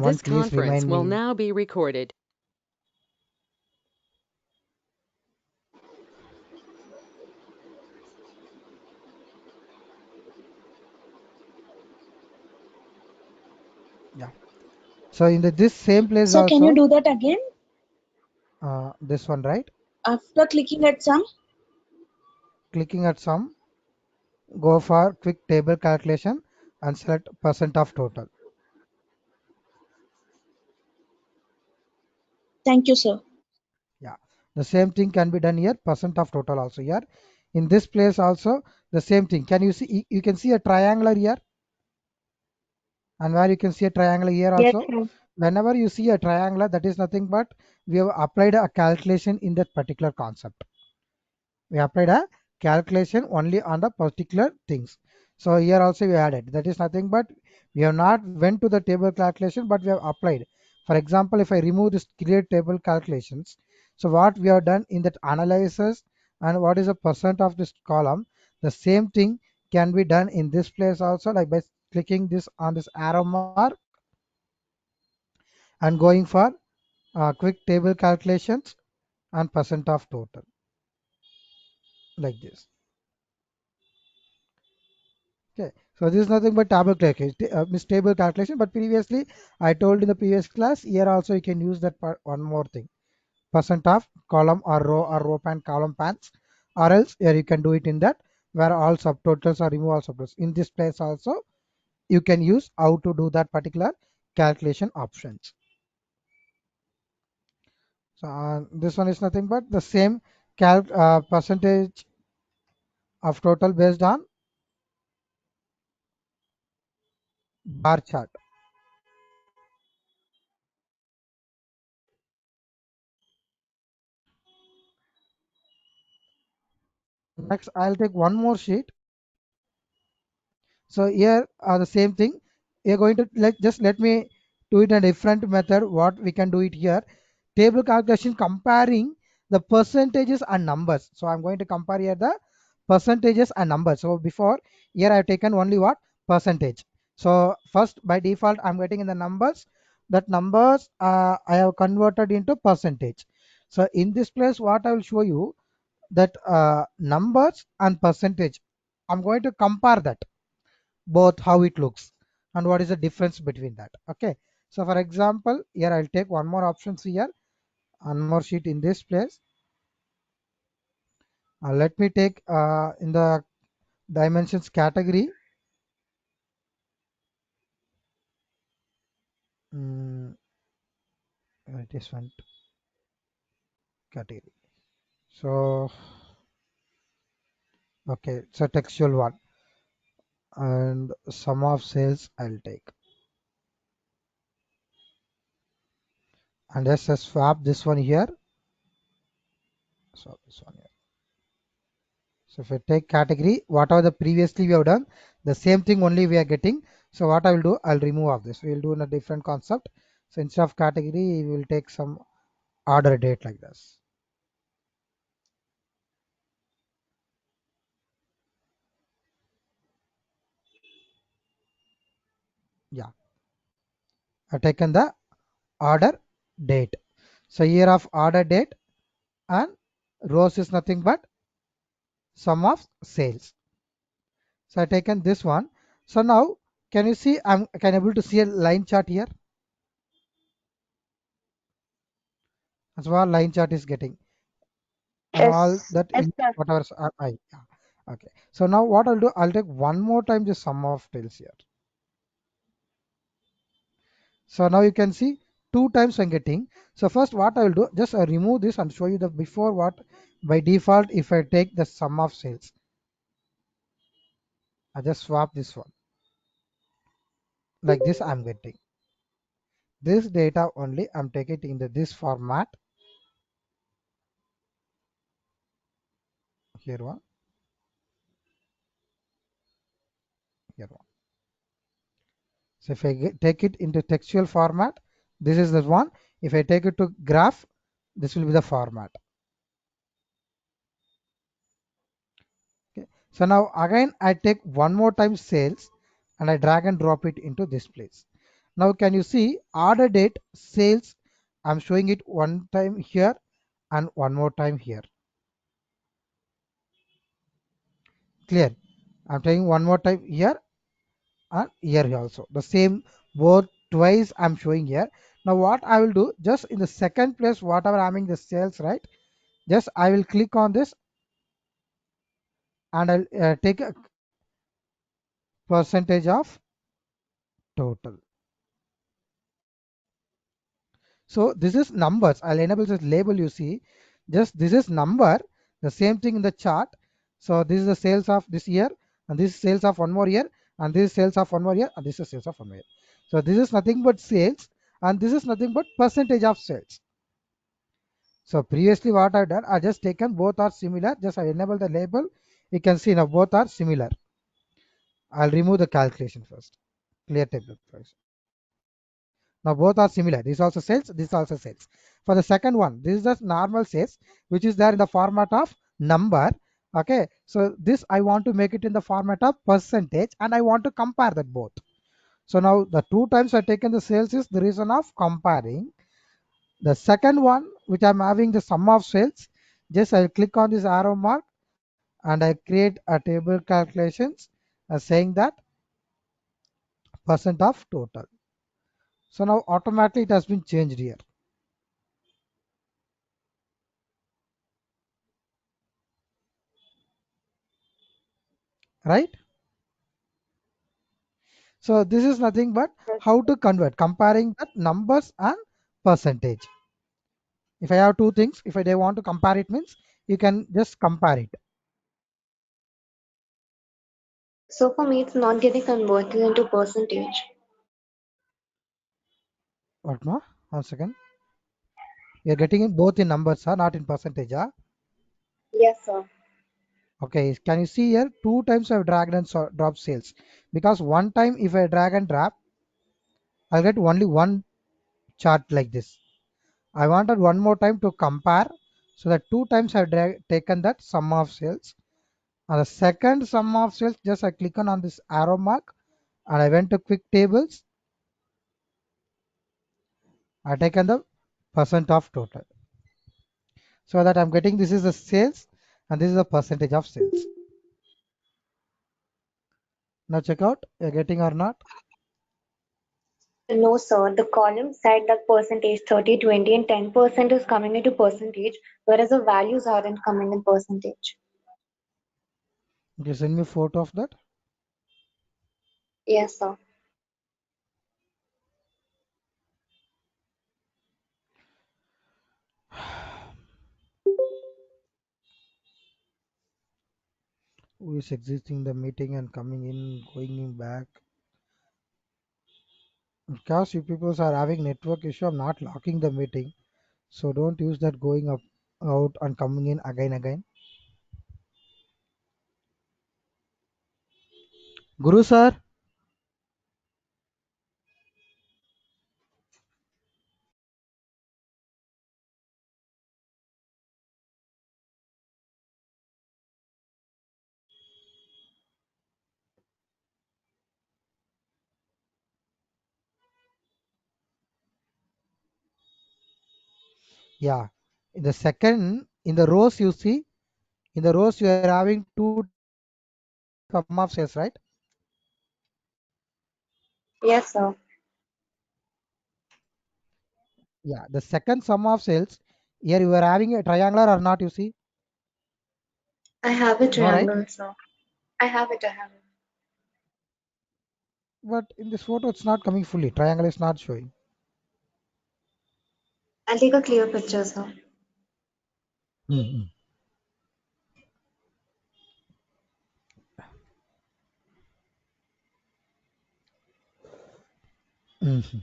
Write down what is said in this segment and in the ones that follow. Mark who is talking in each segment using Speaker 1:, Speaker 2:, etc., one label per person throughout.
Speaker 1: This
Speaker 2: please
Speaker 1: conference
Speaker 2: remind
Speaker 1: will
Speaker 2: me.
Speaker 1: now be recorded.
Speaker 2: Yeah. So in this same place
Speaker 3: So can you
Speaker 2: also,
Speaker 3: do that again?
Speaker 2: this one, right?
Speaker 3: After clicking at sum?
Speaker 2: Clicking at sum, go for quick table calculation and select percent of total.
Speaker 3: Thank you, sir.
Speaker 2: Yeah. The same thing can be done here, percent of total also here. In this place also, the same thing. Can you see, you can see a triangular here, and where you can see a triangle here
Speaker 3: Yes,
Speaker 2: also.
Speaker 3: sir.
Speaker 2: Whenever you see a triangular, that is nothing but we have applied a calculation in that particular concept. We applied a calculation only on the particular things. So here also we added, that is nothing but we have not went to the table calculation, but we have applied. For example, if I remove this create table calculations, so what we have done in that analysis and what is the percent of this column, the same thing can be done in this place also, like by clicking this on this arrow mark and going for quick table calculations and percent of total, like this. Okay, so this is nothing but table calculation. But previously, I told in the previous class, here also you can use that part, one more thing, percent of column or row pan column pans, or else here you can do it in that where all subtotals or remove all subtotals. In this place also, you can use how to do that particular calculation options. So this one is nothing but the same percentage of total based on bar chart. Next, I'll take one more sheet. So here are the same thing. We are going to just let me do it in a different method. What we can do it here, table calculation comparing the percentages and numbers. So I'm going to compare here the percentages and numbers. So before here I've taken only what percentage. So first by default I'm getting in the numbers. That numbers I have converted into percentage. So in this place what I will show you that numbers and percentage. I'm going to compare that both how it looks and what is the difference between that. Okay, so for example here I'll take one more options here, one more sheet in this place. Let me take in the dimensions category, mm, it is one category. So okay, so textual one and sum of sales I'll take, and just swap this one here. So this one here. So if I take category, whatever the previously we have done, the same thing only we are getting. So what I will do, I'll remove of this. We will do in a different concept. So instead of category, we will take some order date like this. Yeah, I've taken the order date. So here of order date and rows is nothing but sum of sales. So I've taken this one. So now can you see I'm can able to see a line chart here? That's what line chart is getting. And all
Speaker 3: Yes.
Speaker 2: that
Speaker 3: Yes,
Speaker 2: in
Speaker 3: sir.
Speaker 2: whatever I yeah. Okay, so now what I'll do, I'll take one more time the sum of tails here. So now you can see two times I'm getting. So first what I will do, just remove this and show you the before what by default if I take the sum of sales, I just swap this one like this. I'm getting this data only, I'm taking it in this format. Here one, here one. So if I take it into textual format, this is the one. If I take it to graph, this will be the format. Okay. So now again I take one more time sales and I drag and drop it into this place. Now can you see order date sales? I'm showing it one time here and one more time here. Clear? I'm taking one more time here and here also. The same both twice I'm showing here. Now what I will do, just in the second place, whatever I'm in the sales, right? Just I will click on this and I'll take a percentage of total. So this is numbers. I'll enable this label. You see, just this is number. The same thing in the chart. So this is the sales of this year, and this is sales of one more year, and this is sales of one more year, and this is sales of one more year. So this is nothing but sales, and this is nothing but percentage of sales. So previously what I've done, I just taken both are similar. Just I enable the label. You can see now both are similar. I'll remove the calculation first. Clear table first. Now both are similar. This also sales, this also sales. For the second one, this is the normal sales, which is there in the format of number. Okay, so this I want to make it in the format of percentage, and I want to compare that both. So now the two times I taken the sales is the reason of comparing. The second one, which I'm having the sum of sales, just I click on this arrow mark and I create a table calculations saying that percent of total. So now automatically it has been changed here, right? So this is nothing but how to convert, comparing that numbers and percentage. If I have two things, if they want to compare it means you can just compare it.
Speaker 1: So for me, it's not getting converted into percentage.
Speaker 2: What more? 1 second. You're getting it both in numbers, not in percentage.
Speaker 1: Yes, sir.
Speaker 2: Okay, can you see here? Two times I've dragged and drop sales, because one time if I drag and drop, I'll get only one chart like this. I wanted one more time to compare, so that two times I've taken that sum of sales. And the second sum of sales, just I click on this arrow mark and I went to quick tables. I taken the percent of total, so that I'm getting this is the sales and this is the percentage of sales. Now check out, you're getting or not.
Speaker 1: No, sir. The column said that percentage 30, 20, and 10% is coming into percentage, whereas the values aren't coming in percentage.
Speaker 2: Okay, send me a photo of that.
Speaker 1: Yes, sir.
Speaker 2: Who is exiting the meeting and coming in, going in back? Because you people are having network issue, I'm not locking the meeting. So don't use that going up, out and coming in again. Guru sir. Yeah. In the second, in the rows you see, in the rows you are having two sum of sales, right?
Speaker 1: Yes, sir.
Speaker 2: Yeah. The second sum of sales, here you are having a triangular or not, you see?
Speaker 1: I have a
Speaker 2: No, right?
Speaker 1: triangle, sir. I have it. I have it.
Speaker 2: But in this photo, it's not coming fully. Triangle is not showing.
Speaker 1: I'll take a clear picture, sir.
Speaker 2: Mm-hmm. Mm-hmm.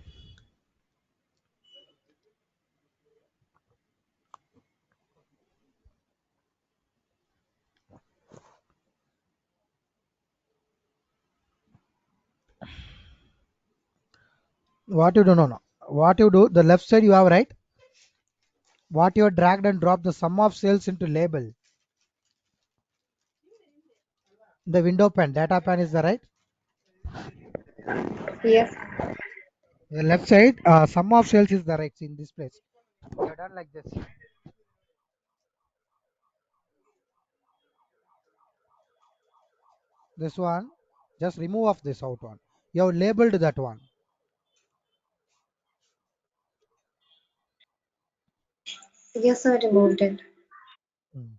Speaker 2: What you do, no, no. What you do, the left side you have, right? What you have dragged and dropped the sum of sales into label. The window pane, data pane is the right.
Speaker 1: Yes.
Speaker 2: The left side, sum of sales is the right in this place. We have done like this. This one, just remove of this out one. You have labeled that one.
Speaker 1: Yes, sir, removed it.
Speaker 2: Mm.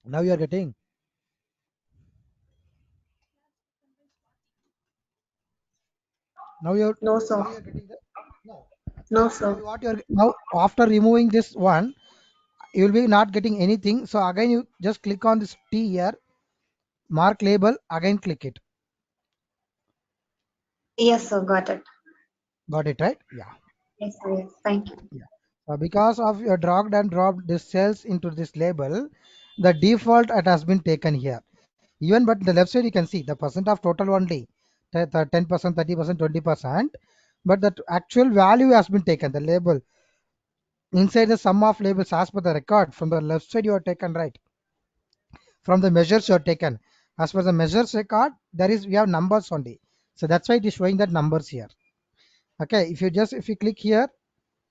Speaker 2: Now you are getting. Now you are.
Speaker 1: No,
Speaker 2: Now
Speaker 1: sir.
Speaker 2: you are getting the. No.
Speaker 1: No,
Speaker 2: Now
Speaker 1: sir.
Speaker 2: what you are now after removing this one, you will be not getting anything. So again you just click on this T here, mark label. Again click it.
Speaker 1: Yes, sir, got it.
Speaker 2: Got it right? Yeah.
Speaker 1: Yes, sir, yes. Thank you.
Speaker 2: Yeah. Because of your dragged and dropped this cells into this label, the default it has been taken here. Even but the left side you can see the percent of total only, 10%, 30%, 20%. But the actual value has been taken. The label inside the sum of labels as per the record from the left side you are taken right. From the measures you are taken. As per the measures record, there is we have numbers only. So that's why it is showing that numbers here. Okay, if you click here,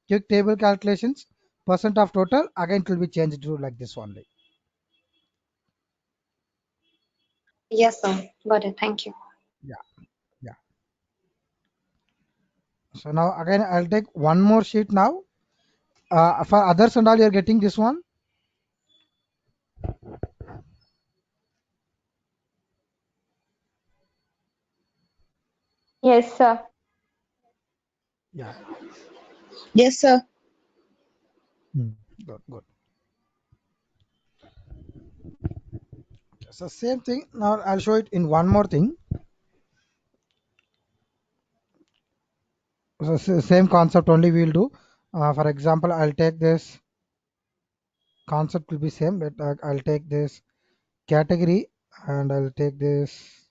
Speaker 2: quick table calculations, percent of total, again it will be changed to like this only.
Speaker 1: Yes, sir. Got it. Thank you.
Speaker 2: Yeah, yeah. So now again I'll take one more sheet now. For others and all you're getting this one.
Speaker 4: Yes, sir.
Speaker 2: Yeah.
Speaker 3: Yes, sir.
Speaker 2: Hmm. Good, good. So same thing. Now I'll show it in one more thing. So same concept only we will do. For example, I'll take this concept will be same. But I'll take this category and I'll take this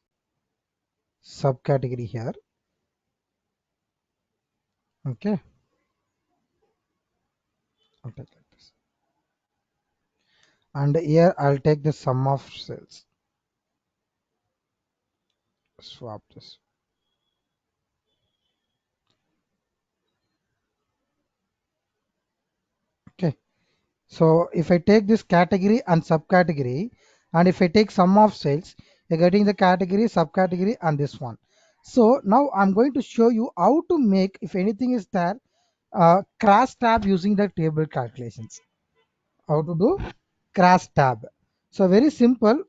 Speaker 2: subcategory here. Okay. I'll take like this. And here I'll take the sum of cells. Swap this. Okay. So if I take this category and subcategory, and if I take sum of sales, you're getting the category, subcategory, and this one. So now I'm going to show you how to make, if anything is there, cross tab using the table calculations. How to do cross tab? So very simple.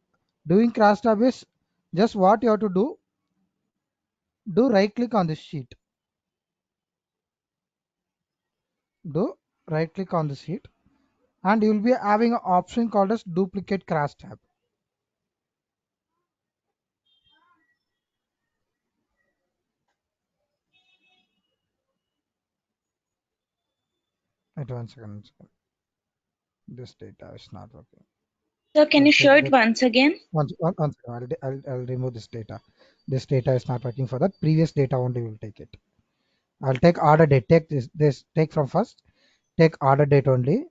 Speaker 2: Doing cross tab is just what you have to do. Do right click on this sheet. Do right click on the sheet, and you will be having an option called as duplicate cross tab. Wait 1 second. This data is not working.
Speaker 3: Sir, can
Speaker 2: I'll
Speaker 3: you show
Speaker 2: take
Speaker 3: it
Speaker 2: that
Speaker 3: once again?
Speaker 2: one second. I'll remove this data. This data is not working for that. Previous data only will take it. I'll take order date. Take this take from first. Take order date only.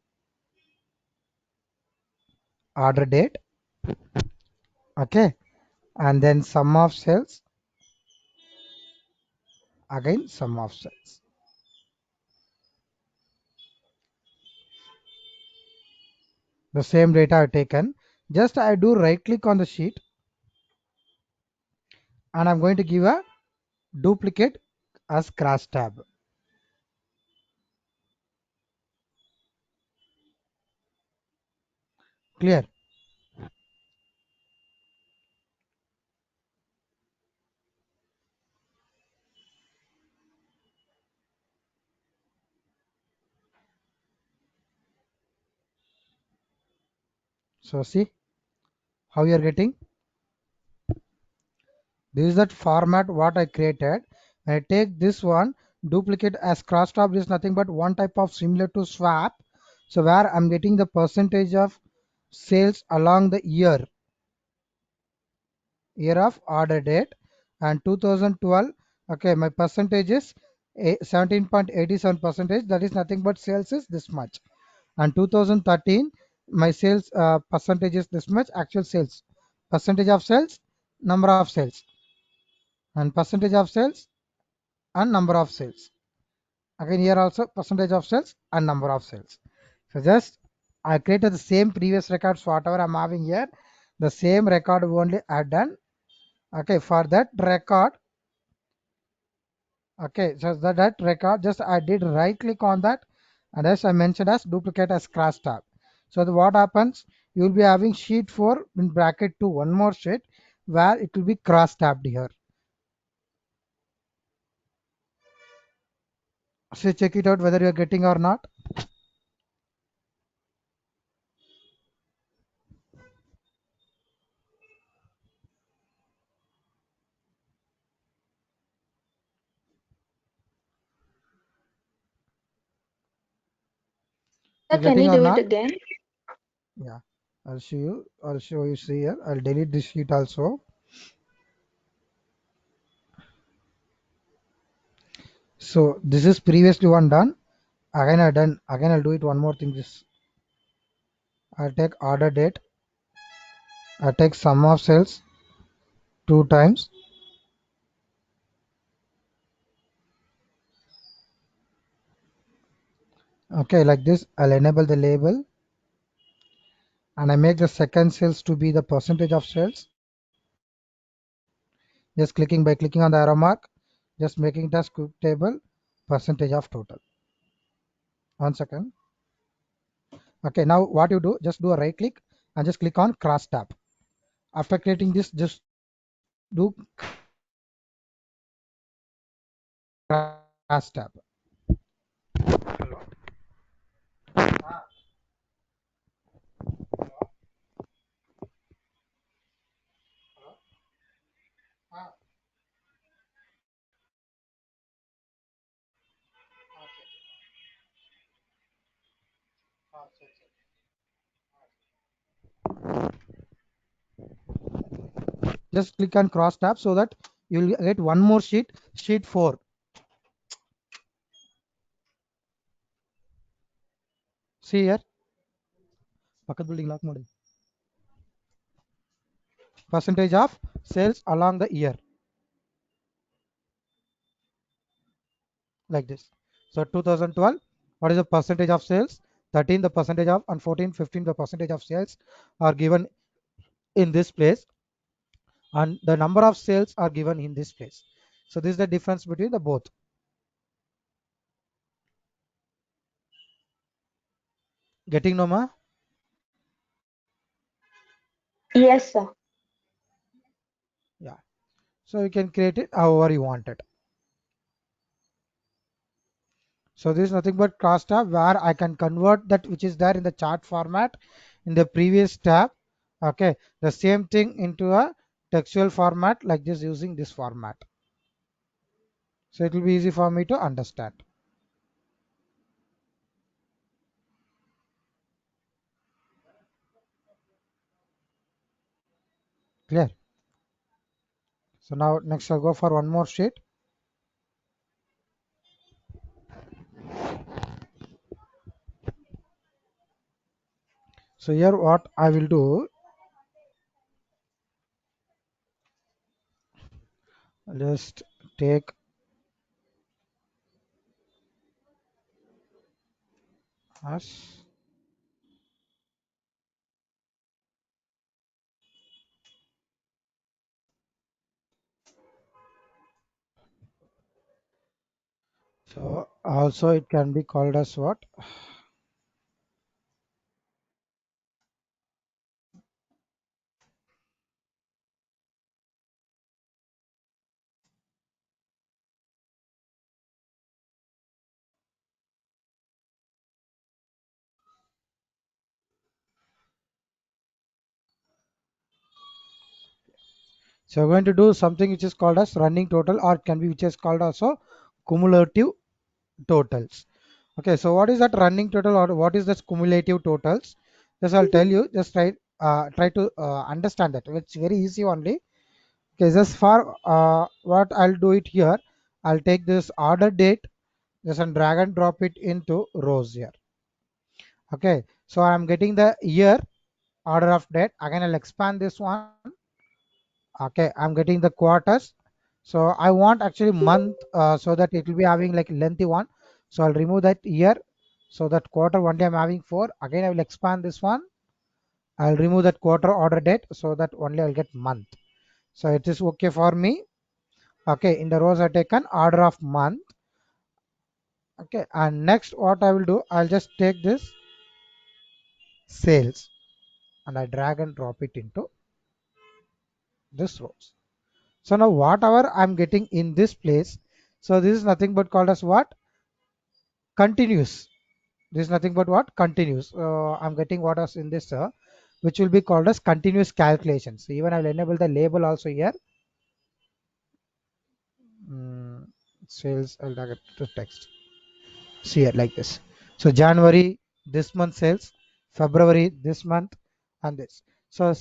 Speaker 2: Order date. Okay. And then sum of cells. Again sum of cells. The same data I've taken. Just I do right click on the sheet and I'm going to give a duplicate as cross tab. Clear? So see how you are getting. This is that format what I created. I take this one, duplicate as crosstab is nothing but one type of similar to swap. So where I'm getting the percentage of sales along the year of order date, and 2012. Okay, my percentage is 17.87 percentage. That is nothing but sales is this much. And 2013, my sales percentage is this much. Actual sales, percentage of sales, number of sales. and percentage of sales and number of sales. Again here also percentage of sales and number of sales. So just I created the same previous records whatever I'm having here, the same record only I done. Okay, for that record, okay, so that record just I did right click on that, and as I mentioned as duplicate as cross tab. So what happens, you will be having sheet 4 in bracket to one more sheet where it will be cross tabbed here. So check it out whether you are getting or not.
Speaker 1: Sir,
Speaker 2: You
Speaker 1: can
Speaker 2: getting
Speaker 1: you
Speaker 2: or
Speaker 1: do it
Speaker 2: not?
Speaker 1: again?
Speaker 2: Yeah, I'll show you. See here, I'll delete this sheet also. So this is previously one done. Again I'll do it one more thing. This I'll take order date. I take sum of sales two times. Okay, like this I'll enable the label, and I make the second sales to be the percentage of sales. Just clicking by clicking on the arrow mark, just making it as quick table percentage of total. 1 second. Okay, now what you do, just do a right click and just click on cross tab. After creating this, just do cross tab. Just click on cross tab so that you will get one more sheet, sheet 4. See here, pocket building lock mode. Percentage of sales along the year, like this. So 2012, what is the percentage of sales? 13 the percentage of, and 14, 15 the percentage of sales are given in this place, and the number of sales are given in this place. So this is the difference between the both. Getting Noma?
Speaker 1: Yes, sir.
Speaker 2: Yeah. So you can create it however you want it. So this is nothing but cross tab where I can convert that which is there in the chart format in the previous tab. Okay, the same thing into a textual format like this using this format. So it will be easy for me to understand. Clear? So now next I'll go for one more sheet. So here what I will do, just take us. So also it can be called as what? So we're going to do something which is called as running total, or it can be which is called also cumulative totals. Okay, so what is that running total, or what is that cumulative totals? Just I'll tell you, just try to understand that. It's very easy only. Okay, just for what I'll do it here, I'll take this order date, just and drag and drop it into rows here. Okay, so I'm getting the year, order of date. Again, I'll expand this one. Okay, I'm getting the quarters. So I want actually month, so that it will be having like lengthy one. So I'll remove that year. So that quarter only I'm having 4. Again, I will expand this one. I'll remove that quarter order date so that only I'll get month. So it is okay for me. Okay, in the rows I taken order of month. Okay, and next what I will do, I'll just take this sales and I drag and drop it into this rows. So now whatever I'm getting in this place, so this is nothing but called as what? Continuous. This is nothing but what? Continuous. I'm getting what is in this, which will be called as continuous calculations. So even I'll enable the label also here. Mm, Sales, I'll drag it to text. See it like this. So January, this month sales, February, this month, and this. So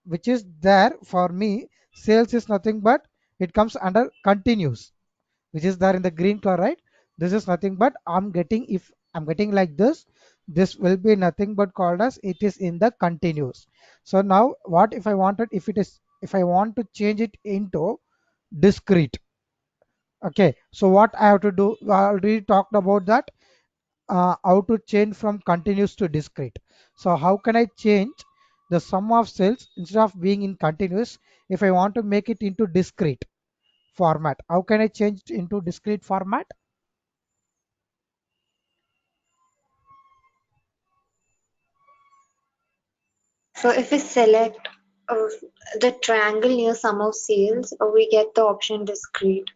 Speaker 2: which is there for me, sales is nothing but it comes under continuous, which is there in the green color, right? This is nothing but I'm getting, if I'm getting like this will be nothing but called as it is in the continuous. So now what if I wanted, if I want to change it into discrete. Okay, so what I have to do, I already talked about that, how to change from continuous to discrete. So how can I change the sum of cells instead of being in continuous, if I want to make it into discrete format? How can I change it into discrete format?
Speaker 1: So if we select the triangle near sum of sales, we get the option discrete.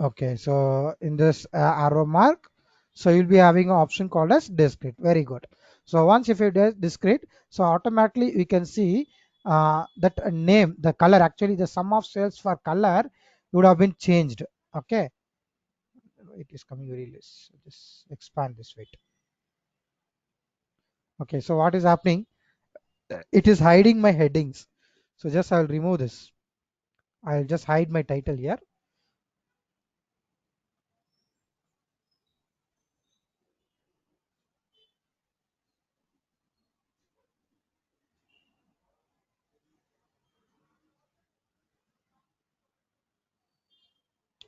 Speaker 2: Okay, so in this arrow mark, so you'll be having an option called as discrete. Very good. So once if you do discrete, so automatically we can see that name, the color, actually the sum of cells for color would have been changed. Okay, it is coming very less. Just expand this weight. Okay, so what is happening? It is hiding my headings. So just I'll remove this. I'll just hide my title here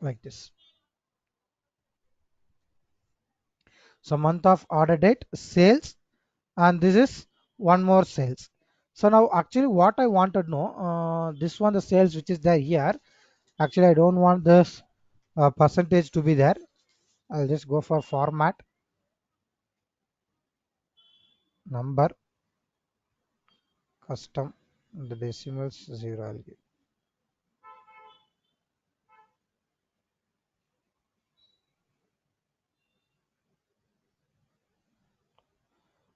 Speaker 2: like this. So month of order date, sales, and this is one more sales. So now actually what I want to know, this one, the sales which is there here, actually I don't want this percentage to be there. I'll just go for format, number, custom, the decimals 0 I'll give.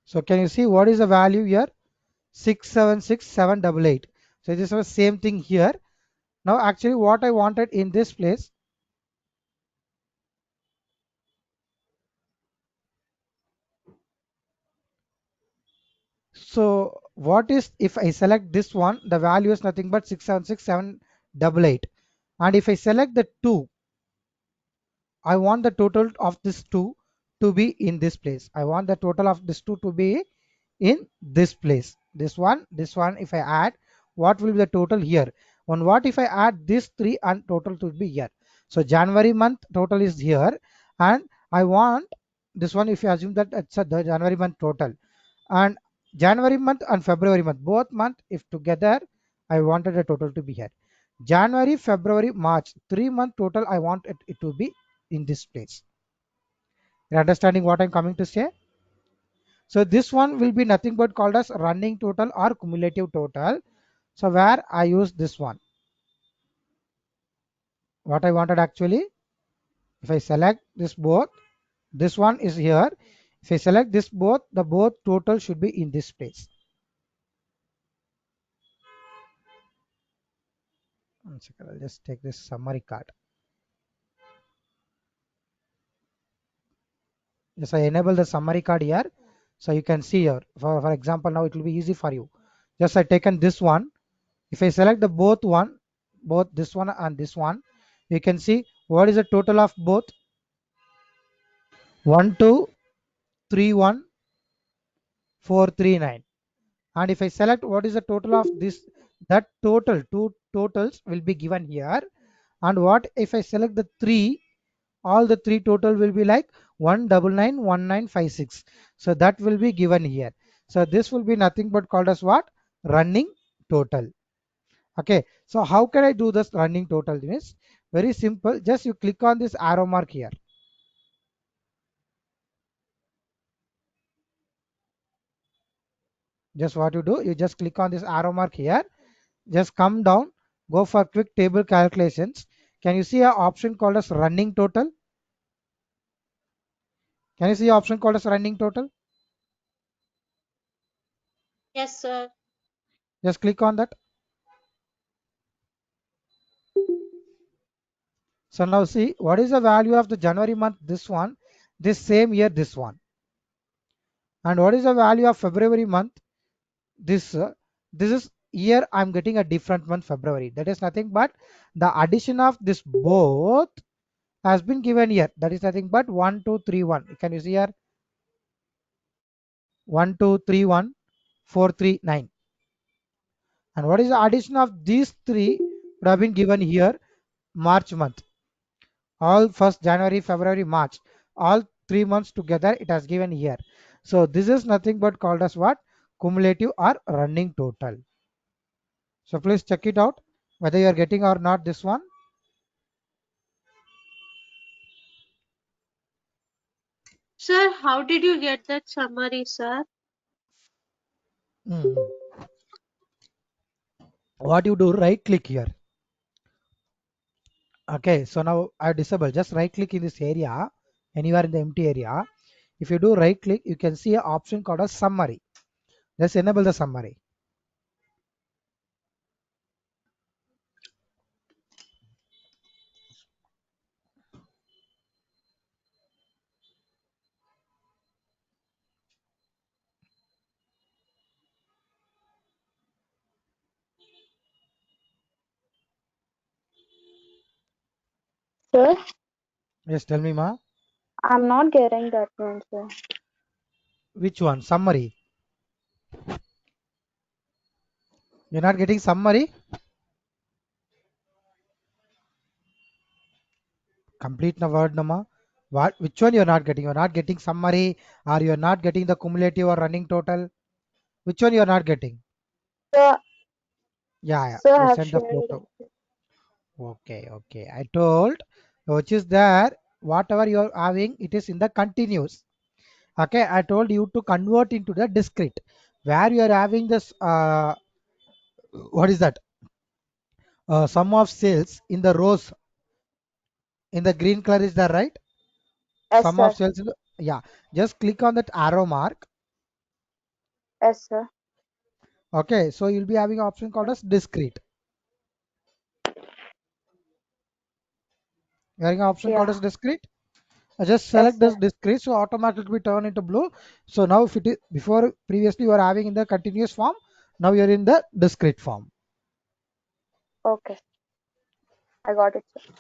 Speaker 2: So can you see what is the value here? 676788. So this was same thing here. Now actually what I wanted in this place, so what is, if I select this one, the value is nothing but 676788, and if I select the 2, I want the total of this 2 to be in this place. I want the total of this 2 to be in this place. This one, if I add, what will be the total here? On what if I add this 3 and total to be here? So January month total is here, and I want this one, if you assume that it's the January month total, and January month and February month, both month if together, I wanted the total to be here. January, February, March, 3 month total, I want it to be in this place. You're understanding what I'm coming to say? So this one will be nothing but called as running total or cumulative total. So where I use this one, what I wanted actually, if I select this both, this one is here. If I select this both, the both total should be in this place. One second, I'll just take this summary card. Yes, I enable the summary card here. So you can see here, for example, now it will be easy for you. Just I taken this one. If I select the both this one and this one, you can see what is the total of both. 1231439. And if I select what is the total of this, that total, two totals will be given here. And what if I select the 3, all the 3 total will be like 1991956. So that will be given here. So this will be nothing but called as what? Running total. Okay, so how can I do this running total? Is very simple. Just you click on this arrow mark here. Just what you do, you just click on this arrow mark here. Just come down, go for quick table calculations. Can you see an option called as running total? Can you see an option called as running total?
Speaker 3: Yes, sir.
Speaker 2: Just click on that. So now see what is the value of the January month, this one, this same year, this one. And what is the value of February month? This this is year I'm getting a different month, February. That is nothing but the addition of this both has been given here. That is nothing but 1 2 3 1. Can you see here? 1 2 3 1 4 3 9. And what is the addition of these three would have been given here? March month. All first January, February, March, all 3 months together it has given here. So this is nothing but called as what? Cumulative or running total. So please check it out whether you are getting or not this one.
Speaker 3: Sir, how did you get that summary, sir?
Speaker 2: Mhm. What you do, right click here. Okay, so now I disable, just right click in this area, anywhere in the empty area. If you do right click, you can see an option called as summary. Just enable the summary.
Speaker 1: Sir,
Speaker 2: Yes, tell me, ma.
Speaker 1: I'm not getting that one, sir.
Speaker 2: Which one? Summary. You're not getting summary? Complete na word nama. What? Which one you're not getting? You're not getting summary, or you're not getting the cumulative or running total? Which one you're not getting?
Speaker 1: Sir,
Speaker 2: Yeah, yeah.
Speaker 1: sir, I
Speaker 2: You
Speaker 1: have
Speaker 2: send the
Speaker 1: shared
Speaker 2: photo.
Speaker 1: it.
Speaker 2: Okay, okay. I told which is there. Whatever you're having, it is in the continuous. Okay, I told you to convert into the discrete, where you are having this. What is that? Sum of sales in the rows in the green color is there, right?
Speaker 1: Yes,
Speaker 2: Sum of
Speaker 1: sir.
Speaker 2: sales in the, yeah. Just click on that arrow mark.
Speaker 1: Yes, sir.
Speaker 2: Okay, so you'll be having an option called as discrete. You're having an option called
Speaker 1: Yeah.
Speaker 2: as discrete. Just
Speaker 1: Yes,
Speaker 2: select this
Speaker 1: sir.
Speaker 2: discrete, so automatically turn into blue. So now if it is before previously you were having in the continuous form, now you're in the discrete form.
Speaker 1: Okay. I got it, sir.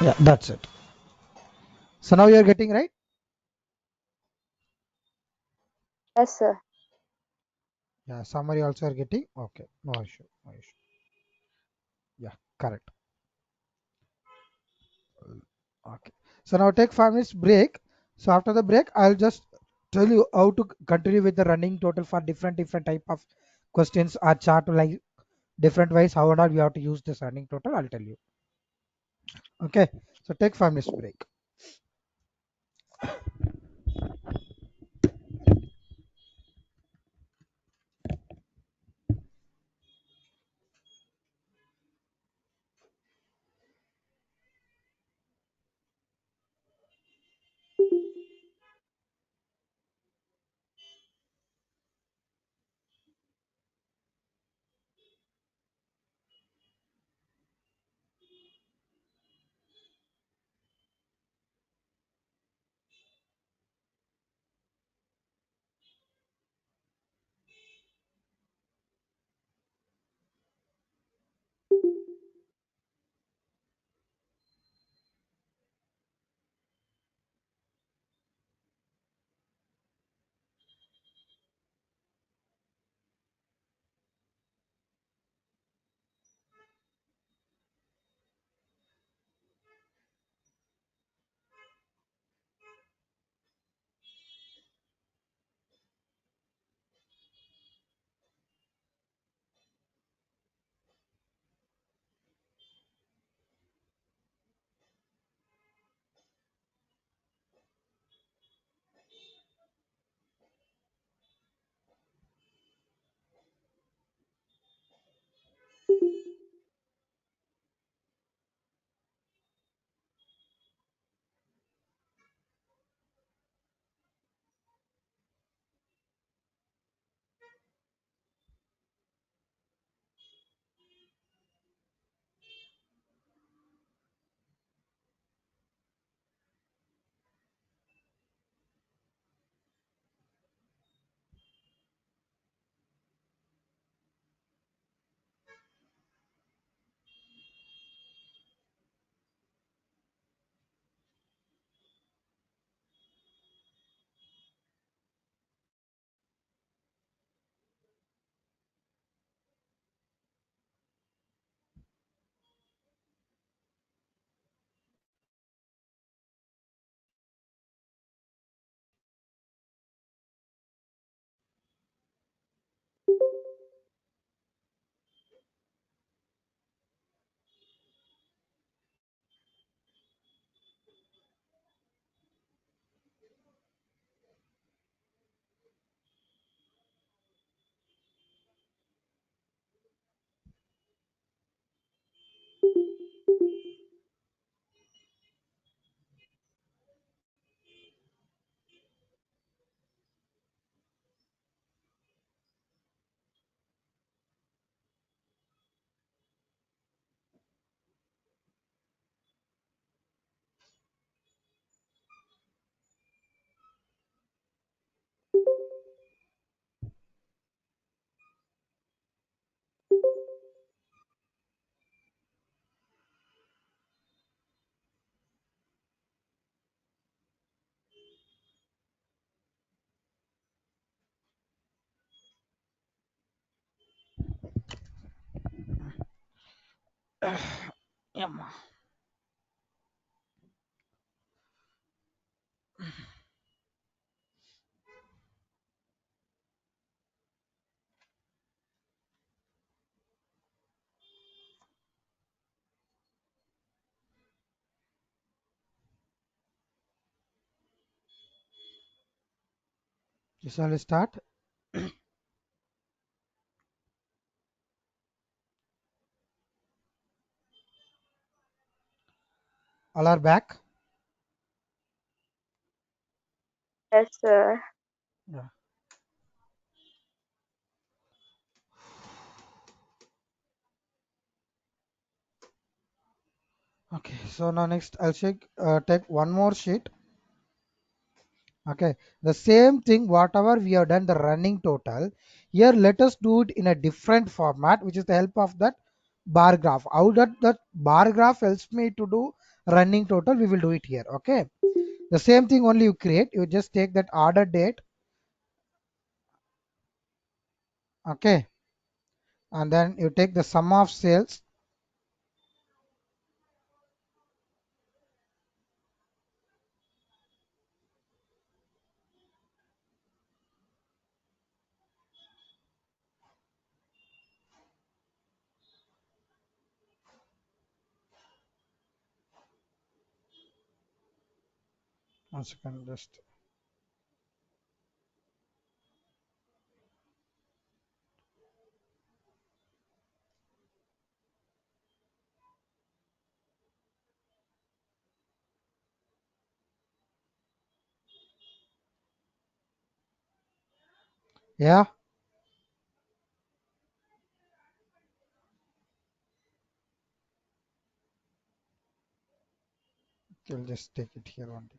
Speaker 2: Yeah, that's it. So now you're getting right.
Speaker 1: Yes, sir.
Speaker 2: Yeah, summary also are getting. Okay, no issue, no issue. Yeah, correct. Okay. So now take 5 minutes break. So after the break, I'll just tell you how to continue with the running total for different type of questions or chart like different ways. How or not we have to use this running total, I'll tell you. Okay. So take 5 minutes break. Yamma. Shall we start? All are back.
Speaker 4: Yes, sir.
Speaker 2: Yeah. Okay. So now next I'll take one more sheet. Okay. The same thing, whatever we have done, the running total. Here, let us do it in a different format, which is the help of that bar graph. How that bar graph helps me to do running total, we will do it here. Okay. The same thing only you create. You just take that order date. Okay. And then you take the sum of sales. One second, just yeah. You'll just take it here only.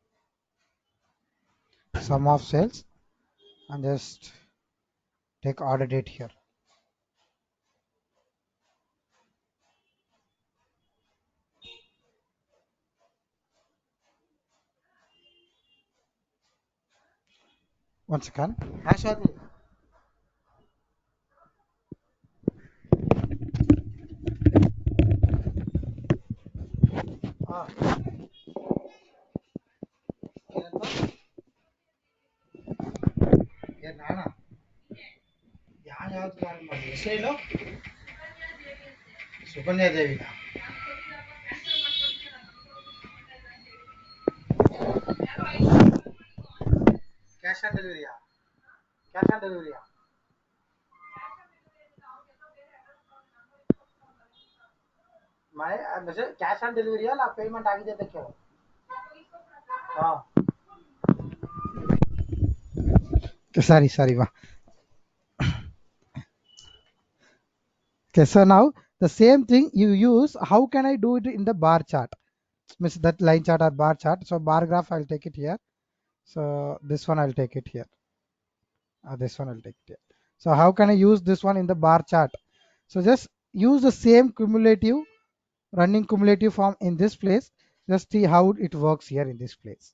Speaker 2: Sum of sales and just take order date here. One second. Ah, ये नाना यहाँ याद कर मत ऐसे लो सुकन्या देवी का cash on delivery cash on delivery cash on delivery ಅಲ್ಲ payment ಆಗಿದೆ ಅಂತ ಕೇಳು. Sorry va. Okay, so now the same thing you use. How can I do it in the bar chart? Means that line chart or bar chart. So bar graph I'll take it here. So this one I'll take it here. This one I'll take it here. So how can I use this one in the bar chart? So just use the same cumulative running cumulative form in this place. Just see how it works here in this place.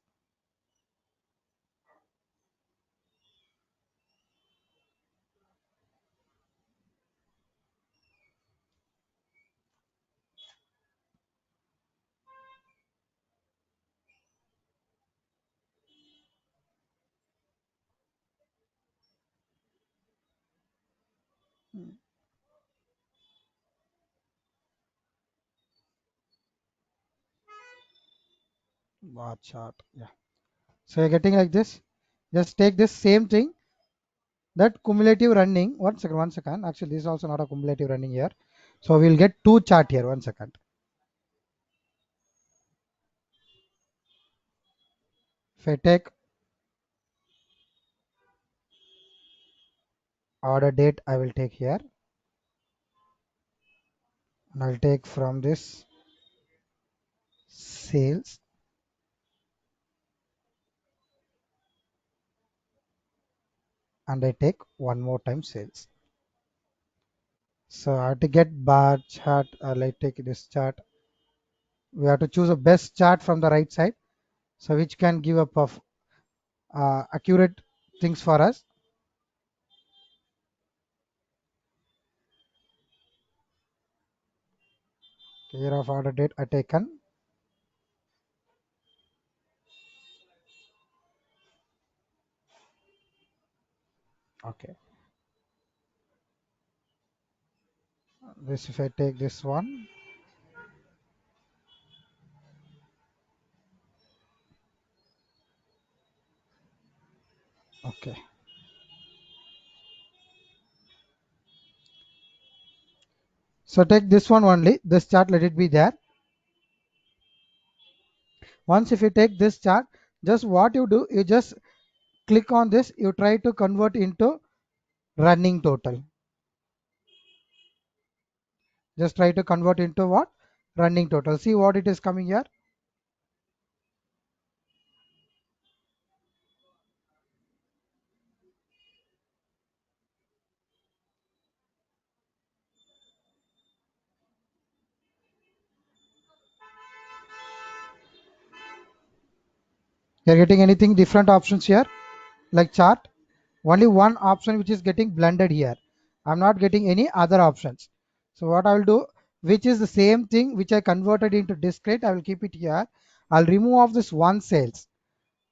Speaker 2: Bar chart, yeah. So you're getting like this. Just take this same thing, that cumulative running. One second. Actually, this is also not a cumulative running here. So we'll get two chart here. 1 second. If I take order date, I will take here, and I'll take from this sales, and I take one more time sales. So I have to get bar chart. I'll take this chart. We have to choose a best chart from the right side, so which can give up of accurate things for us. Here of order date I taken. Okay. This, if I take this one, okay. So take this one only, this chart, let it be there. Once if you take this chart, just what you do, you just click on this, you try to convert into running total. Just try to convert into what? Running total. See what it is coming here. You're getting anything different options here, like chart? Only one option which is getting blended here. I'm not getting any other options. So what I will do, which is the same thing which I converted into discrete, I will keep it here. I'll remove off this one sales.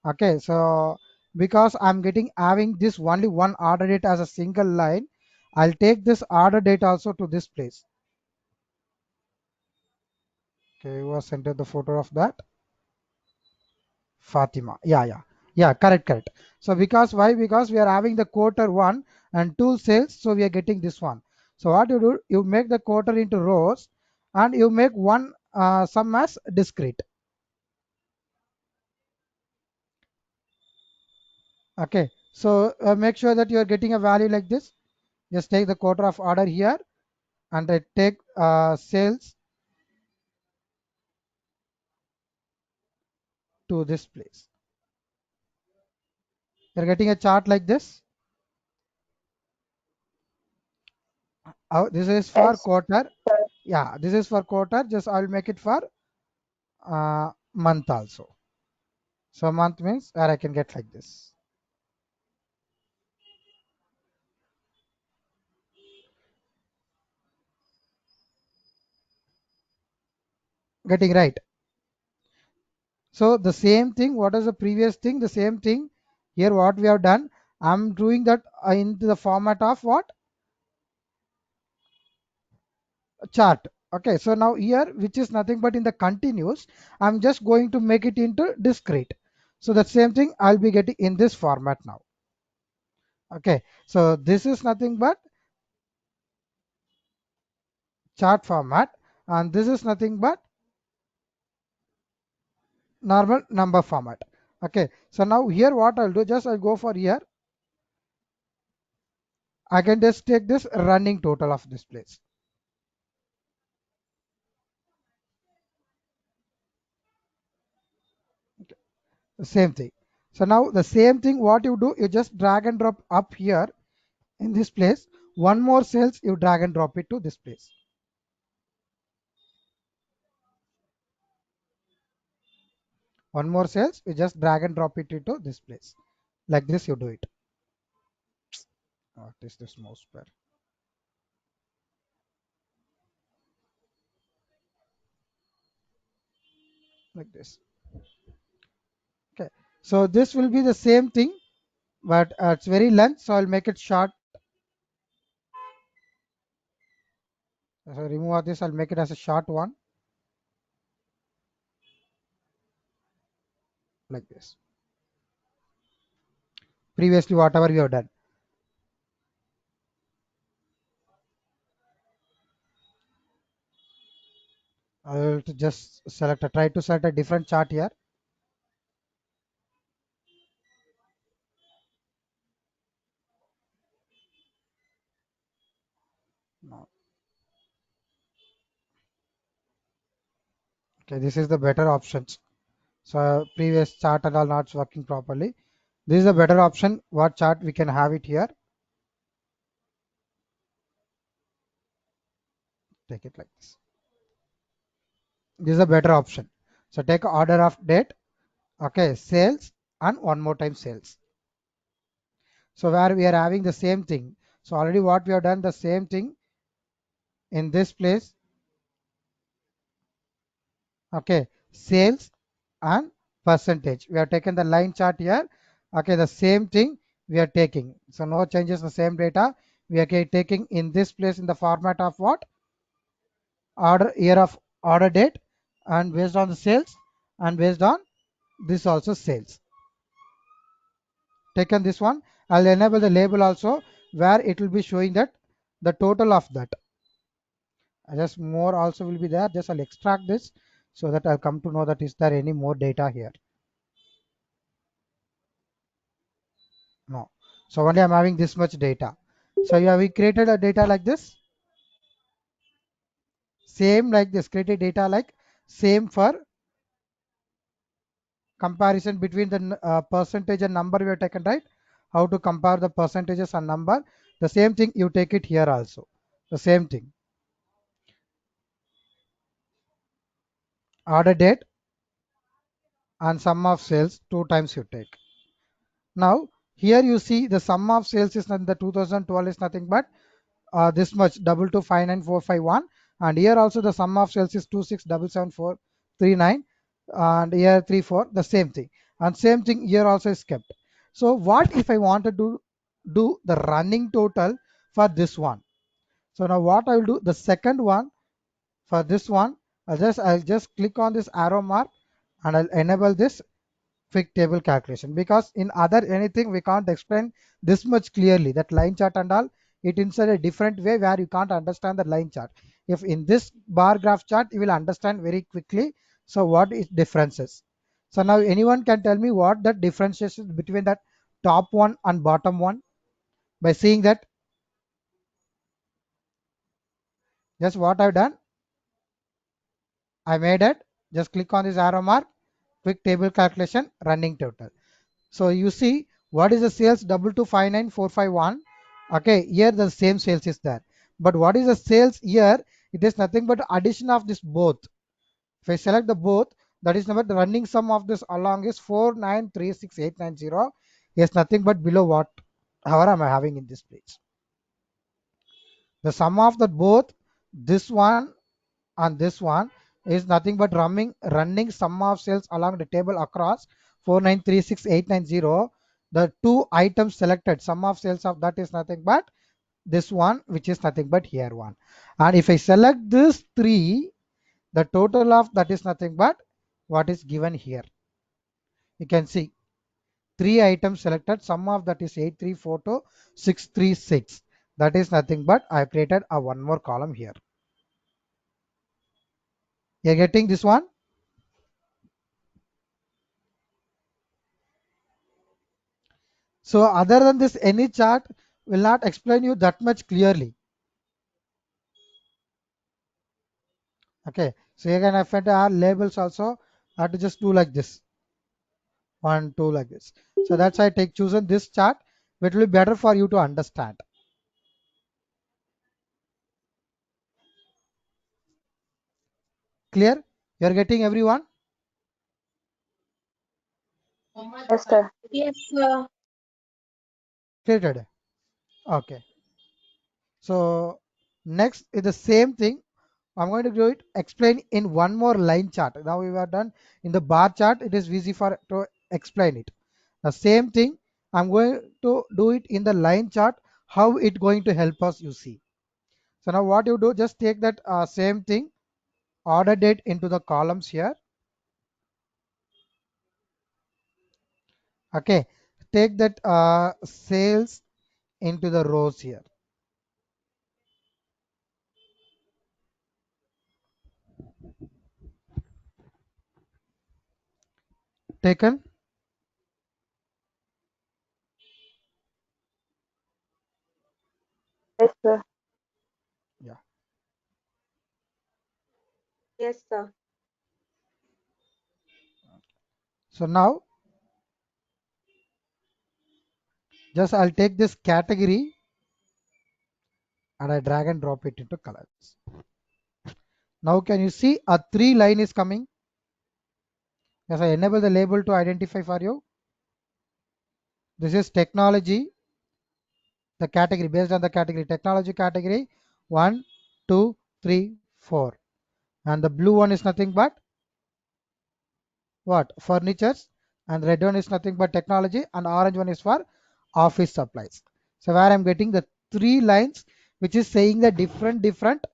Speaker 2: Okay, so because I'm getting having this only one order date as a single line, I'll take this order date also to this place. Okay, you was sent the photo of that. Fatima. Yeah, correct. So because why? Because we are having the quarter 1 and 2 sales, so we are getting this one. So what you do, you make the quarter into rows and you make one sum as discrete. Okay, so make sure that you are getting a value like this. Just take the quarter of order here and I take sales to this place. You're getting a chart like this. This is for
Speaker 4: Yes,
Speaker 2: quarter.
Speaker 4: sir.
Speaker 2: Yeah, this is for quarter. Just I'll make it for month also. So month means where I can get like this. Getting right. So the same thing, what is the previous thing? The same thing. Here what we have done, I'm doing that into the format of what? Chart. Okay, so now here, which is nothing but in the continuous, I'm just going to make it into discrete. So the same thing I'll be getting in this format now. Okay, so this is nothing but chart format, and this is nothing but normal number format. Okay, so now here what I'll do, just I'll go for here. I can just take this running total of this place. Okay. The same thing. So now the same thing, what you do, you just drag and drop up here in this place. One more cells, you drag and drop it to this place. One more cells, you just drag and drop it into this place. Like this, you do it. What is this mouse pair? Like this. Okay, so this will be the same thing, but it's very length, so I'll make it short. So remove all this, I'll make it as a short one, like this. Previously, whatever we have done. I'll just try to select a different chart here. No. Okay, this is the better options. So previous chart and all not working properly. This is a better option. What chart we can have it here. Take it like this. This is a better option. So take order of date. Okay, sales and one more time sales. So where we are having the same thing. So already what we have done the same thing in this place. Okay, sales and percentage. We have taken the line chart here. Okay, the same thing we are taking. So no changes, the same data. We are taking in this place in the format of what? Order year of order date, and based on the sales, and based on this also sales. Taken this one, I'll enable the label also where it will be showing that the total of that. Just more also will be there. Just I'll extract this so that I'll come to know that is there any more data here. No. So only I'm having this much data. So yeah, we created a data like this. Same like this, created data like same for comparison between the percentage and number we have taken, right? How to compare the percentages and number. The same thing you take it here also. The same thing. Order date and sum of sales two times you take. Now here you see the sum of sales is in the 2012 is nothing but this much 2259451, and here also the sum of sales is 2677439, and here 34 the same thing, and same thing here also is kept. So what if I wanted to do the running total for this one? So now what I will do, the second one for this one, I'll just click on this arrow mark and I'll enable this quick table calculation, because in other anything we can't explain this much clearly, that line chart and all, it inside a different way where you can't understand the line chart. If in this bar graph chart you will understand very quickly. So what is differences? So now anyone can tell me what the differentiation between that top one and bottom one by seeing that? Just what I've done, I made it, just click on this arrow mark, quick table calculation, running total. So you see what is the sales 2259451. Okay, here the same sales is there. But what is the sales here? It is nothing but addition of this both. If I select the both, that is number, the running sum of this along is 4936890. Is nothing but below what however am I having in this page. The sum of the both this one and this one is nothing but running sum of sales along the table across 4936890. The two items selected, sum of sales of that is nothing but this one, which is nothing but here one. And if I select this three, the total of that is nothing but what is given here. You can see three items selected, sum of that is 8342636. That is nothing but I created a one more column here. You're getting this one? So other than this, any chart will not explain you that much clearly. Okay, so you can affect our labels also. I have to just do like this, 1 2 like this. So that's why I take chosen this chart, which will be better for you to understand. Clear? You're getting everyone?
Speaker 4: Yes, sir.
Speaker 3: Yes, sir.
Speaker 2: Created. Okay. So next is the same thing. I'm going to do it explain in one more line chart. Now we have done in the bar chart. It is easy for to explain it. The same thing I'm going to do it in the line chart. How it going to help us? You see. So now what you do? Just take that same thing, order date into the columns here. Okay. Take that sales into the rows here. Taken.
Speaker 4: Yes, sir.
Speaker 2: Yeah.
Speaker 3: Yes, sir.
Speaker 2: So now just I'll take this category and I drag and drop it into colors. Now can you see a 3 line is coming? Yes, I enable the label to identify for you. This is technology, the category based on the category, technology category 1, 2, 3, 4. And the blue one is nothing but what? Furnitures. And red one is nothing but technology, and orange one is for office supplies. So where I'm getting the 3 lines which is saying the different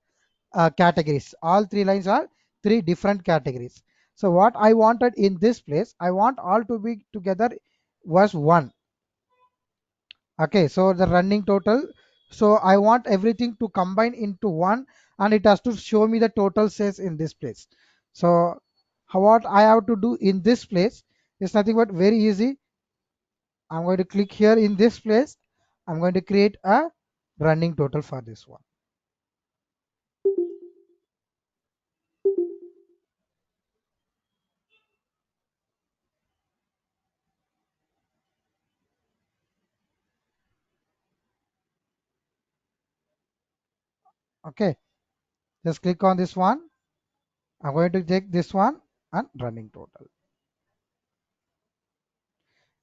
Speaker 2: categories. All 3 lines are 3 different categories. So what I wanted in this place, I want all to be together was 1. Okay, so the running total. So I want everything to combine into 1, and it has to show me the total sales in this place. So what I have to do in this place is nothing but very easy. I'm going to click here in this place. I'm going to create a running total for this one. Okay, just click on this one. I'm going to take this one and running total.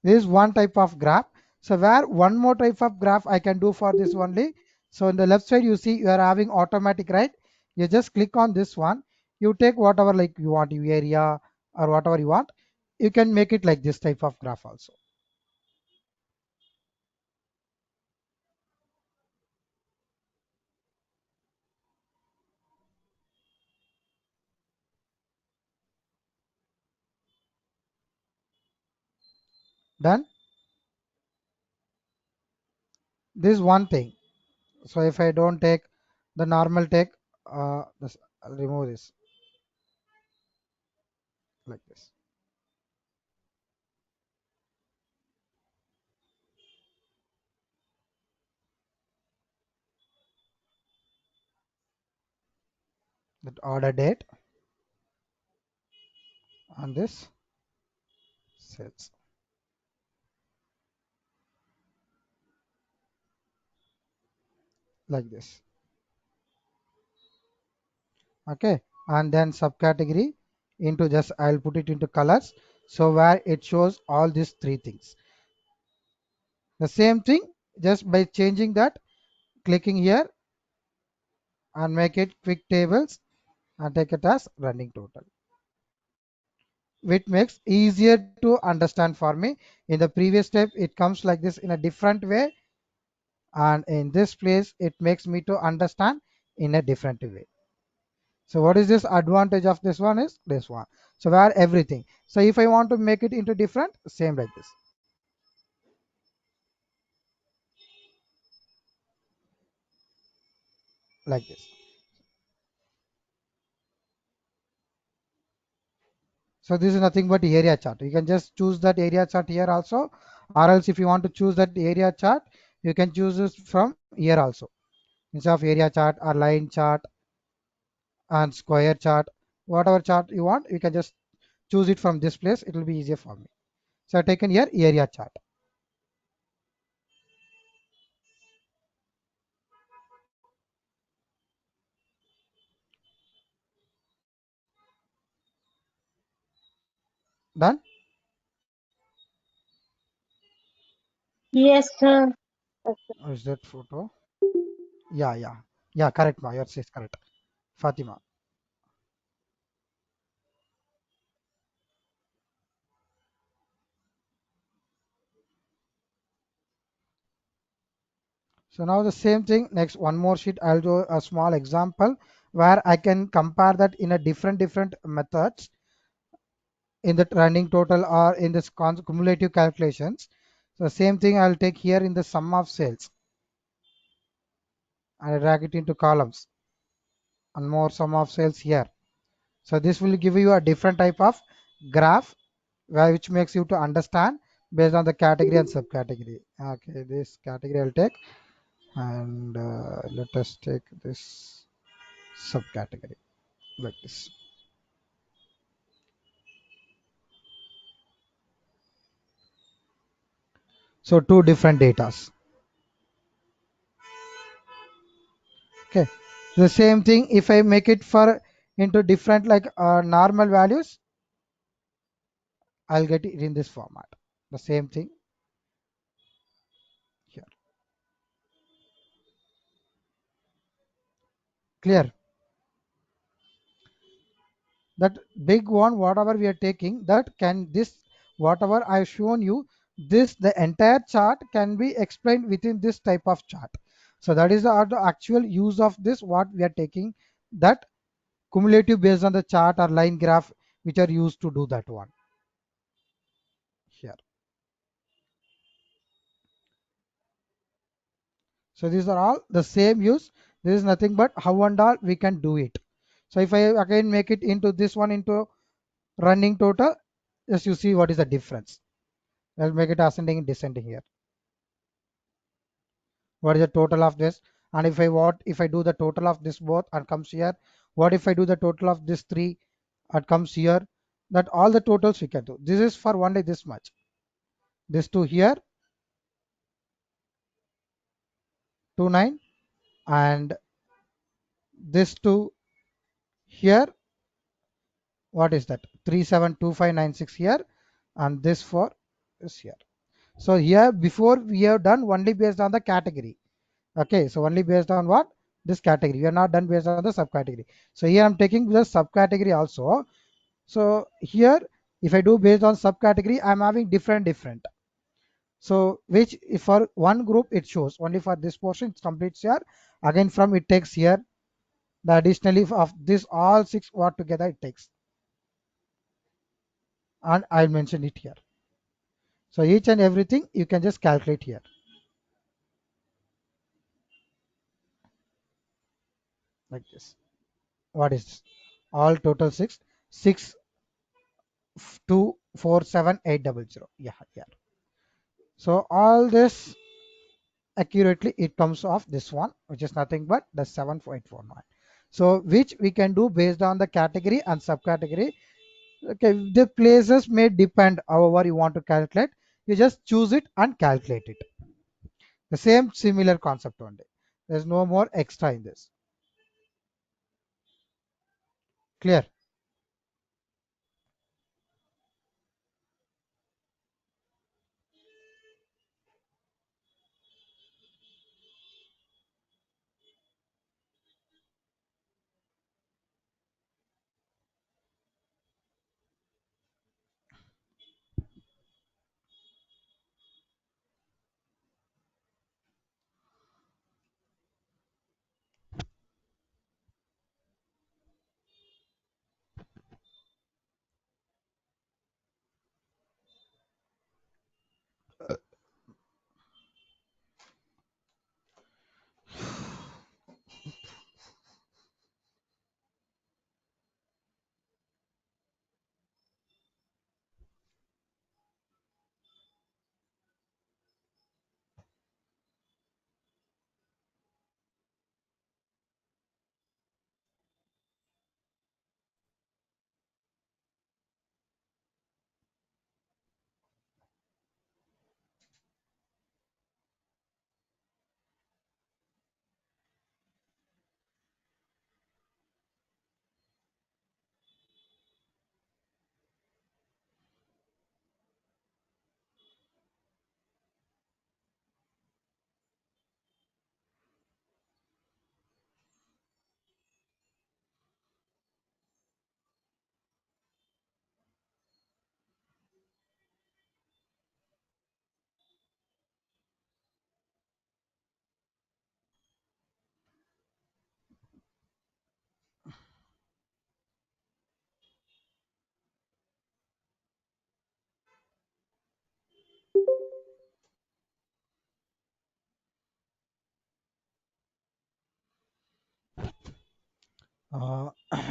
Speaker 2: This is one type of graph. So where one more type of graph I can do for this only. So in the left side you see you are having automatic, right? You just click on this one. You take whatever like you want, your area or whatever you want. You can make it like this type of graph also. Done. This one thing. So if I don't take the normal take, this, I'll remove this like this. That order date on this sales like this. Okay, and then subcategory into just I'll put it into colors, so where it shows all these 3 things. The same thing just by changing that, clicking here and make it quick tables and take it as running total, which makes easier to understand for me. In the previous step it comes like this in a different way, and in this place it makes me to understand in a different way. So what is this advantage of this one is this one. So where everything. So if I want to make it into different, same like this. Like this. So this is nothing but area chart. You can just choose that area chart here also, or else if you want to choose that area chart, you can choose this from here also. Instead of area chart or line chart and square chart, whatever chart you want, you can just choose it from this place. It will be easier for me. So I've taken here area chart. Done?
Speaker 3: Yes, sir.
Speaker 2: Is that photo? Yeah, yeah. Yeah, correct, ma. Yours is correct. Fatima. So now the same thing. Next, one more sheet. I'll do a small example where I can compare that in a different methods in the running total or in this cumulative calculations. So same thing I'll take here in the sum of sales. I'll drag it into columns and more sum of sales here. So this will give you a different type of graph which makes you to understand based on the category and subcategory. Okay, this category I'll take, and let us take this subcategory like this. So two different datas. Okay, the same thing if I make it for into different like normal values, I'll get it in this format. The same thing here. Clear? That big one, whatever we are taking, that can this whatever I've shown you, this the entire chart can be explained within this type of chart. So that is the actual use of this what we are taking, that cumulative based on the chart or line graph which are used to do that one here. So these are all the same use. This is nothing but how and all we can do it. So if I again make it into this one into running total, just you see what is the difference. I'll make it ascending and descending here. What is the total of this? And if I do the total of this both and comes here, what if I do the total of this three and comes here? That all the totals we can do. This is for only this much. This two here, 29, and this two here, what is that? 372596 here, and this four is here. So here before we have done only based on the category. Okay, so only based on what? This category. We are not done based on the subcategory. So here I'm taking the subcategory also. So here if I do based on subcategory, I'm having different. So which if for one group it shows only for this portion it completes here. Again from it takes here the additionally of this all six what together it takes, and I'll mention it here. So each and everything you can just calculate here like this. What is this? All total six 247,800. Yeah, yeah. So all this accurately it comes off this one, which is nothing but the 7.49. So which we can do based on the category and subcategory. Okay, the places may depend however you want to calculate. You just choose it and calculate it. The same similar concept only. There's no more extra in this. Clear?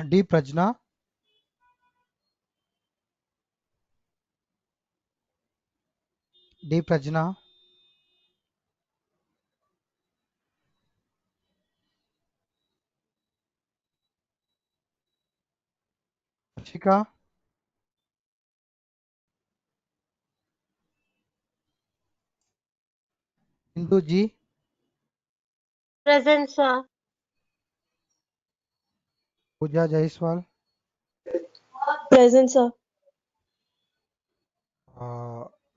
Speaker 2: D. Prajna. D. Prajna. Shika. Hindu G.
Speaker 3: Present, sir.
Speaker 2: Pooja Jaiswal.
Speaker 5: Present, sir.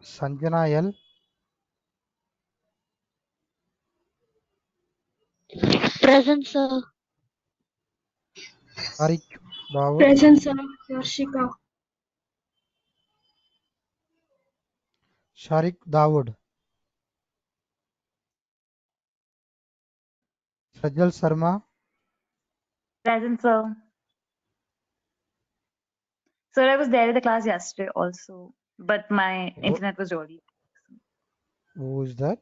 Speaker 2: Sanjana L.
Speaker 6: Present, sir.
Speaker 2: Tariq Dawood.
Speaker 5: Present, sir. Yarshika.
Speaker 2: Sharik Dawood. Sajal Sharma.
Speaker 7: Present, sir. Sir, I was there at the class yesterday also, but my internet was really.
Speaker 2: Who is that?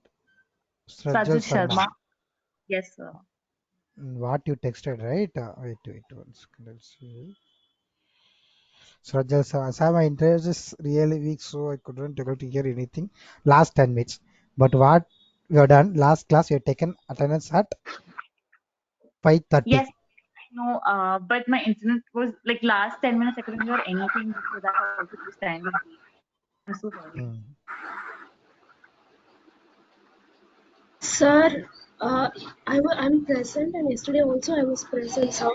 Speaker 2: Sajal
Speaker 7: Sajid
Speaker 2: Sharma.
Speaker 7: Sharma. Yes, sir.
Speaker 2: What you texted, right? Wait, one second. Let's see. Sajal Sharma. Sir, my internet is really weak, so I couldn't able to hear anything last 10 minutes. But what we have done last class, we have taken attendance at 5:30.
Speaker 7: Yes, no, but my internet was like last 10 minutes I couldn't hear anything before that also this time was weak. I'm so sorry.
Speaker 5: Sir, I'm present, and yesterday also I was present, sir.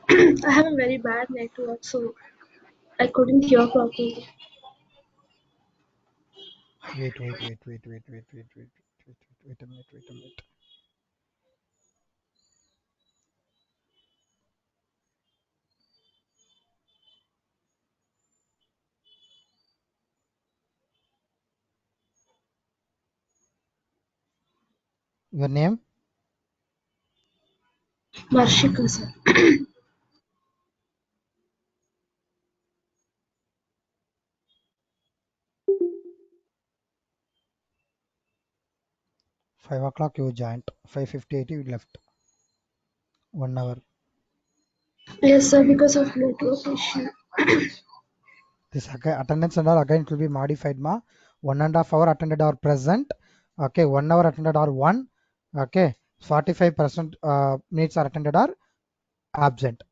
Speaker 5: I have a very bad network, so I couldn't hear properly.
Speaker 2: Wait a minute. Your name?
Speaker 5: Marshika, sir.
Speaker 2: 5 o'clock you joined. 5:58 you left. 1 hour.
Speaker 5: Yes, sir, because of network issue.
Speaker 2: This attendance and all again it will be modified ma. 1.5 hour attended or present. Okay, 1 hour attended or one. Okay, 45% minutes are attended or absent.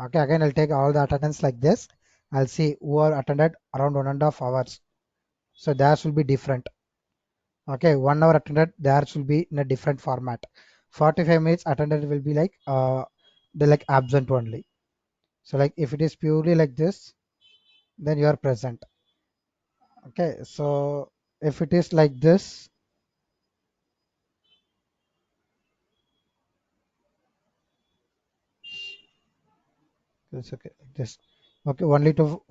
Speaker 2: Okay, again I'll take all the attendance like this. I'll see who are attended around 1.5 hours. So theirs will be different. Okay, 1 hour attended, theirs will be in a different format. 45 minutes attended will be like they like absent only. So like if it is purely like this, then you are present. Okay, so if it is like this, it's okay like this. Okay, only to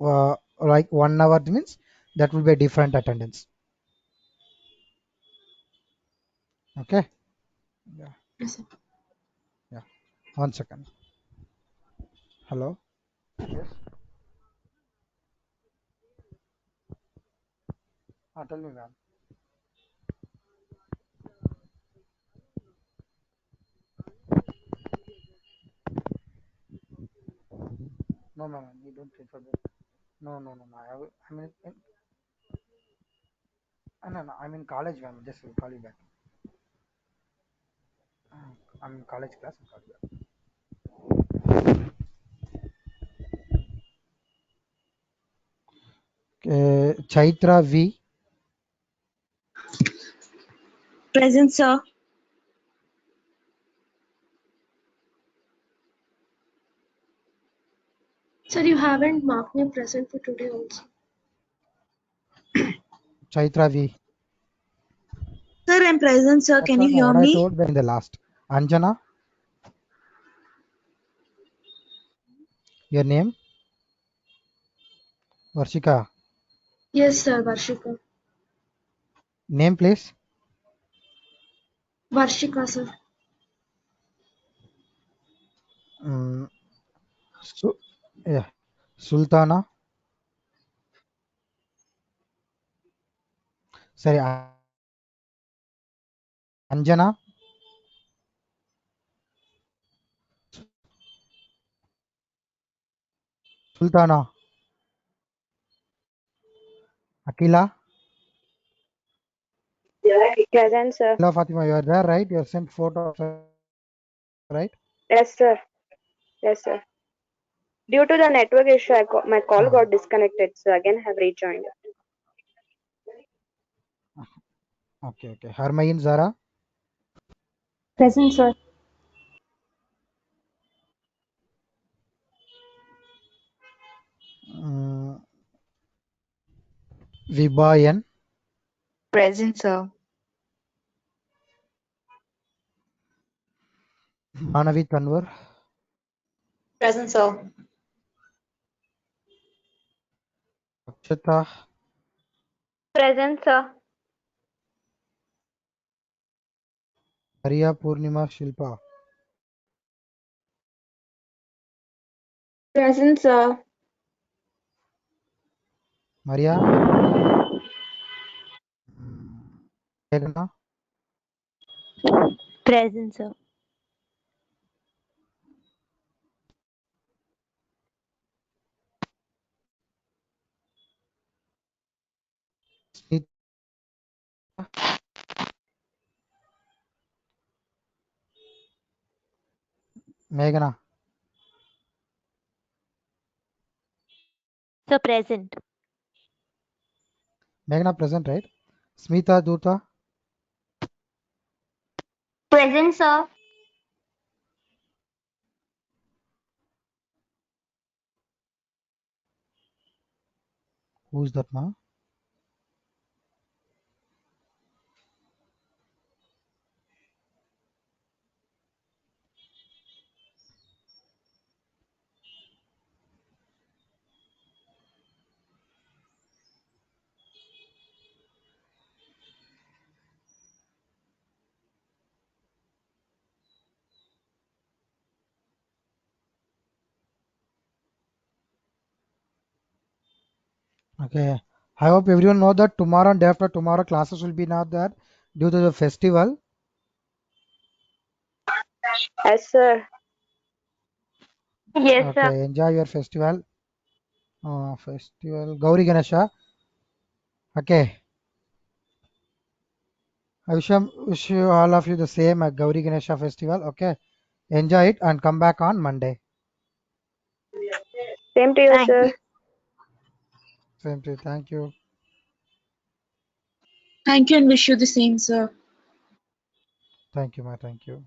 Speaker 2: like 1 hour means that will be a different attendance. Okay. Yeah.
Speaker 5: Yes, sir.
Speaker 2: Yeah. 1 second. Hello. Yes. Tell me, ma'am. No, ma'am, you don't prefer that. No. No. I'm in college, ma'am. Just will call you back. I'm in college class. I'll call you back. Chaitra V.
Speaker 8: Present, sir.
Speaker 5: Sir, you haven't marked me present for today also.
Speaker 2: Chaitra V.
Speaker 8: Sir, I'm present, sir.
Speaker 2: That's
Speaker 8: Can you
Speaker 2: what,
Speaker 8: hear
Speaker 2: what I
Speaker 8: me?
Speaker 2: told in the last. Anjana. Your name? Varshika.
Speaker 5: Yes, sir, Varshika.
Speaker 2: Name, please.
Speaker 5: Varshika, sir.
Speaker 2: Yeah. Sultana. Sorry, Anjana, Sultana, Akila,
Speaker 4: Present, sir.
Speaker 2: Akila Fatima, you are there, right? You have sent photo, right?
Speaker 4: Yes, sir. Yes, sir. Due to the network issue, my call got disconnected, so again have rejoined.
Speaker 2: Okay, okay. Harmain, Zara,
Speaker 5: Present, sir.
Speaker 2: um, Vibayan,
Speaker 9: Present, sir.
Speaker 2: Manavi Tanwar,
Speaker 1: Present, sir.
Speaker 2: Akshata,
Speaker 4: Present, sir.
Speaker 2: Maria Purnima, Shilpa,
Speaker 4: Present, sir.
Speaker 2: Maria, Meghna,
Speaker 6: Present, sir.
Speaker 2: Smita, Meghna,
Speaker 6: Sir, present.
Speaker 2: Meghna present, right? Smita Duta,
Speaker 4: Present, sir.
Speaker 2: who's that ma? Okay. I hope everyone know that tomorrow and day after tomorrow classes will be not there due to the festival.
Speaker 4: Yes, sir. Yes, sir.
Speaker 2: Okay, enjoy your festival. Festival Gauri Ganesha. Okay, I wish you all of you the same at Gauri Ganesha festival. Okay, enjoy it and come back on Monday.
Speaker 4: Same to you,
Speaker 6: Thank
Speaker 4: sir.
Speaker 6: you.
Speaker 2: Same to you. Thank you.
Speaker 8: Thank you and wish you the same, sir.
Speaker 2: Thank you, ma. Thank you.